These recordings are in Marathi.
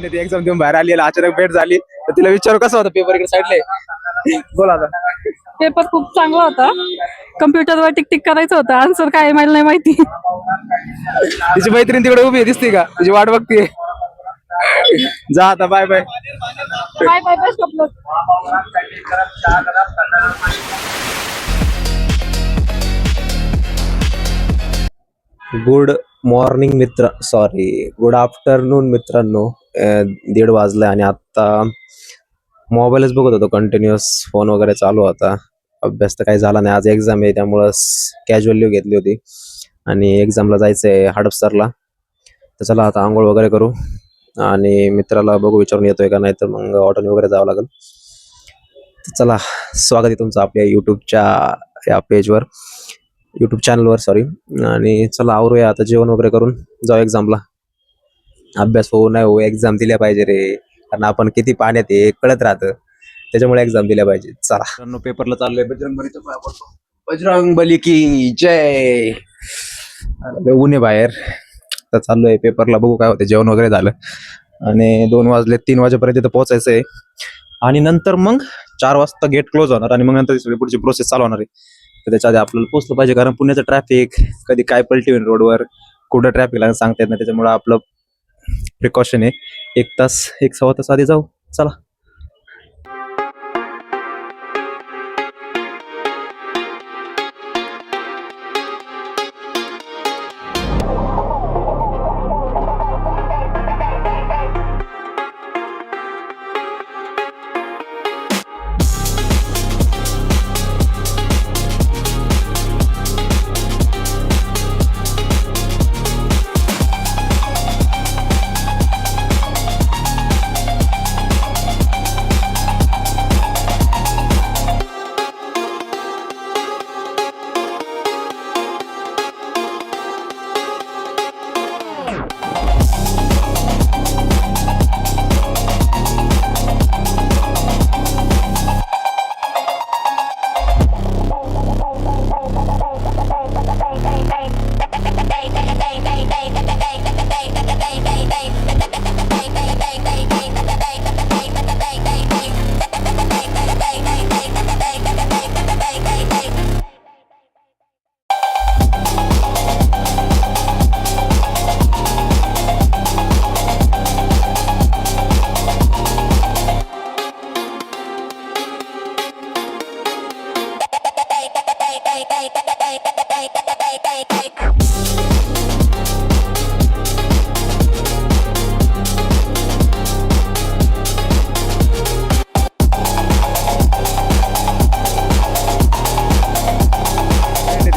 ती एक्झाम देऊन बाहेर आली, अचानक भेट झाली तर तिला विचारू कसं होतं पेपर इकडे साईडले. बोला आता. पेपर खूप चांगला होता. कम्प्युटरवर टिक टिक करायचं होतं. आन्सर काय मला नाही माहिती. तिची मैत्रीण तिकडे उभी आहे, दिसते का? तिची वाट बघते. जा आता, bye bye. Bye bye, best of luck. Good morning मित्र, सॉरी गुड आफ्टरनून मित्रांनो. 1:30 वाजले आणि आत्ता मोबाईलच बघत होतो. कंटिन्युअस फोन वगैरे चालू होता. अभ्यास तर काही झाला नाही. आज एक्झाम आहे त्यामुळं कॅज्युअल लीव घेतली होती आणि एक्झामला जायचं आहे हडपसरला. तर चला आता आंघोळ वगैरे करू आणि मित्राला बघू विचारून येतोय का, नाही तर मग ऑटोने वगैरे जावं लागेल. तर चला, स्वागत आहे तुमचं आपल्या यूट्यूबच्या या पेजवर, यूट्यूब चॅनलवर सॉरी. आणि चला आवरूया आता, जेवण वगैरे करून जाऊ एक्झामला. अभ्यास होऊ नाही हो, एक्झाम दिल्या पाहिजे रे, कारण आपण किती पाण्यात आहे कळत राहतं, त्याच्यामुळे एक्झाम दिल्या पाहिजे. चला पेपरला चाललोय. बजरंगबलीचा पाया पडतो. बजरंगबली की जय. ऊन आहे बाहेर, तर चाललोय पेपरला, बघू काय होते. जेवण वगैरे झालं आणि 2 वाजले, 3 वाजेपर्यंत इथं पोहोचायचं आहे आणि नंतर मग 4 वाजता गेट क्लोज होणार आणि मग नंतर सगळी पुढची प्रोसेस चालू होणार आहे. तर त्याच्या आधी आपल्याला पोहोचलं पाहिजे, कारण पुण्याचं ट्रॅफिक कधी काय पलटी होईल रोडवर, कुठं ट्रॅफिक लागेल सांगता येत नाही. त्याच्यामुळे आपलं प्रिकॉशन आहे, 1 तास 1 सव्वा तास आधी जाऊ. चला.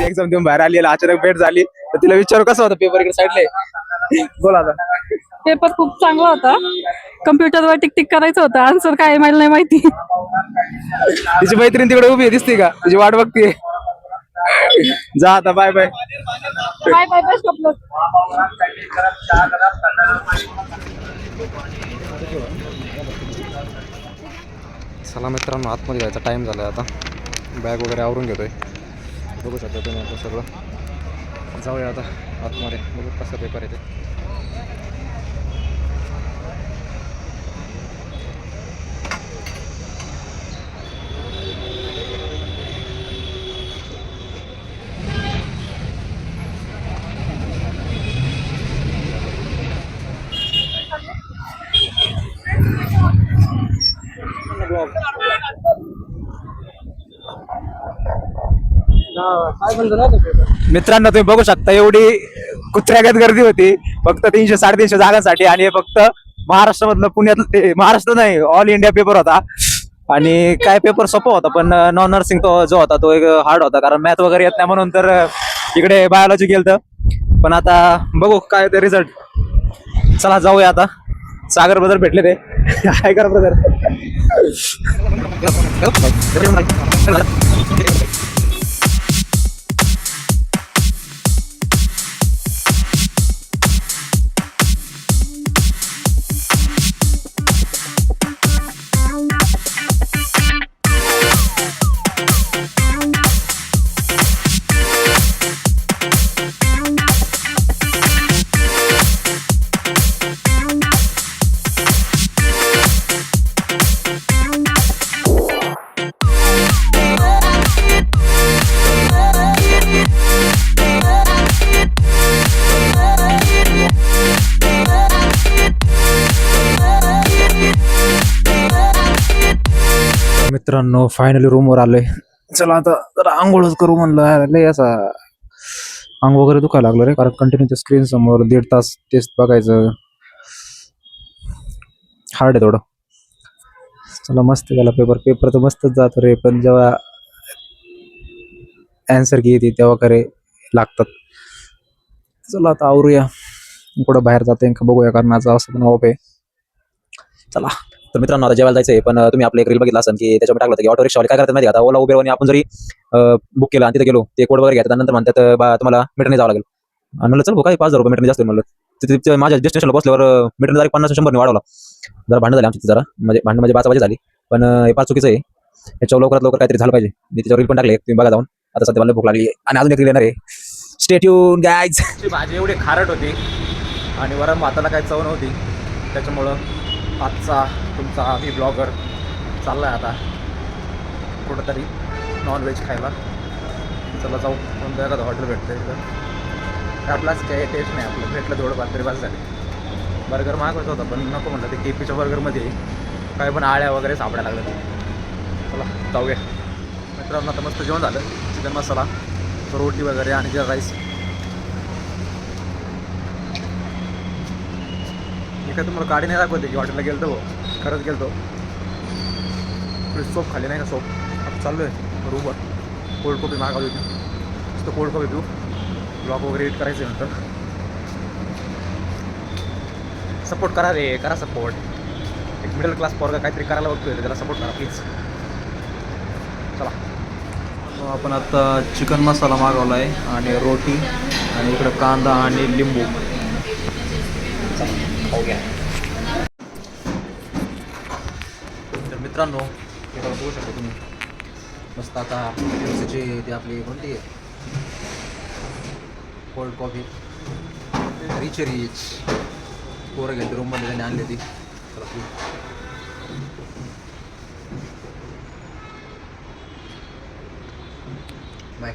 एक्झाम देऊन बाहेर आली, अचानक भेट झाली तर तिला विचारू कसं होतं पेपर इकडे साईडले. बोला आता. पेपर खूप चांगला होता. कम्प्युटरवर टिक टिक करायचं होतं. आन्सर काय मला नाही माहिती. तिची मैत्रीण तिकडे उभी आहे, दिसते का? तिची वाट बघते. जा आता, bye bye. Bye bye, best of luck. चला मित्रांनो, आतमध्ये जायचा टाईम झाला आता. बॅग वगैरे आवरून घेतोय, बघू शकता तुम्ही आता सगळं. जाऊया आता आतमध्ये, बघू कसं पेपर येते. मित्रांनो तुम्ही बघू शकता, एवढी कुत्र्यागत गर्दी होती फक्त 300-350 जागांसाठी, आणि हे फक्त महाराष्ट्रामधलं, पुण्यात महाराष्ट्र नाही ऑल इंडिया पेपर होता. आणि काय पेपर सोपा होता, पण नॉन नर्सिंग तो जो होता तो एक हार्ड होता, कारण मॅथ वगैरे येत नाही म्हणून तर इकडे बायोलॉजी गेलं. पण आता बघू काय ते रिझल्ट. चला जाऊया आता. सागर ब्रदर भेटले ते. काय करा ब्रदर. मित्रांनो फायनली रूमवर आलोय. चला आता जरा आंघोळच करू म्हणलं. यार, लय असा अंग वगैरे दुखायला लागलं रे, कारण कंटिन्यू त्या स्क्रीन समोर 1.5 तास टेस्ट बघायचं हार्ड आहे थोडं. चला मस्त गेला पेपर तर मस्तच जातो रे, पण जेव्हा अँसर की येते तेव्हा खरे लागतात. चला आता आवरूया, कुठं बाहेर जाते का बघूया, कारण माझं असं पण ऑफ आहे. चला तर मित्रांनो आता जेवायला जायचंय, पण तुम्ही आपलं एक रील बघितला असेल की त्याच्यावर टाकलं होतं की ऑटो रिक्षावाले काय करतात माहिती आहे का, आता ओला उबेरवानी आपण जरी बुक केलं आणि तिथे गेलो, ते कोड वगैरे घेतात, नंतर म्हणतात बा तुम्हाला मीटरने जावं लागेल. आणि म्हणलं चल भाऊ काय 5,000 रुपये मीटरने जास्त म्हणलं. तिथे माझ्या डेस्टिनेशनला बसल्यावर मीटरने तारीख 50-100 वाढवला. जरा भांडण झाली आमची, जरा म्हणजे भांडण म्हणजे बाचाबाची झाली, पण हे फार चुकीचं आहे. याच्यावर लवकरात लवकर काहीतरी झालं पाहिजे. मी त्याच्यावर रील पण टाकले, तुम्ही बघा जाऊन. आता सध्या मला भूक लागली आणि अजून एक रील येणार आहे. Stay tune guys. भाजी एवढी खारट होती आणि वरण भाताला काही चव नव्हती, त्याच्यामुळं आजचा तुमचा मी ब्लॉगर चालला आहे आता कुठंतरी नॉनव्हेज खायला. चला जाऊ, कोणतं एखादं हॉटेल भेटतं तिथं. आपलाच काही टेस्ट नाही, आपलं भेटलं थोडं पातळी बस झाली. बर्गर मागवायचं होता पण नको म्हटलं, ते केपीच्या बर्गरमध्ये काय पण आळ्या वगैरे सापडायला लागल्या. चला जाऊया मित्रांनो. आता मस्त जेवण झालं, चिकन मसाला, रोटी वगैरे आणि जिरा राईस. मी काय तुम्हाला गाडी नाही दाखवते की हॉटेलला गेलो तो, खरंच गेलो. सोप खाली नाही का, सोप. आता चाललो आहे रूमवर. कोल्ड कॉफी मागवली होती, नुसतं कोल्ड कॉफी पिऊ. ब्लॉग वगैरे एडिट करायचं आहे नंतर. सपोर्ट करा रे, करा सपोर्ट. एक मिडल क्लास पोरगा काहीतरी करायला बघतोय, त्याला सपोर्ट करा प्लीज. चला आपण आता चिकन मसाला मागवला आहे आणि रोटी आणि इकडं कांदा आणि लिंबू. चला तर मित्रांनो हे बघू शकता तुम्ही मस्त. आता दिवसाची ती आपली कोणती कोल्ड कॉफी रिच पोरं गेली रूममध्ये त्यांनी आणली ती. बाय.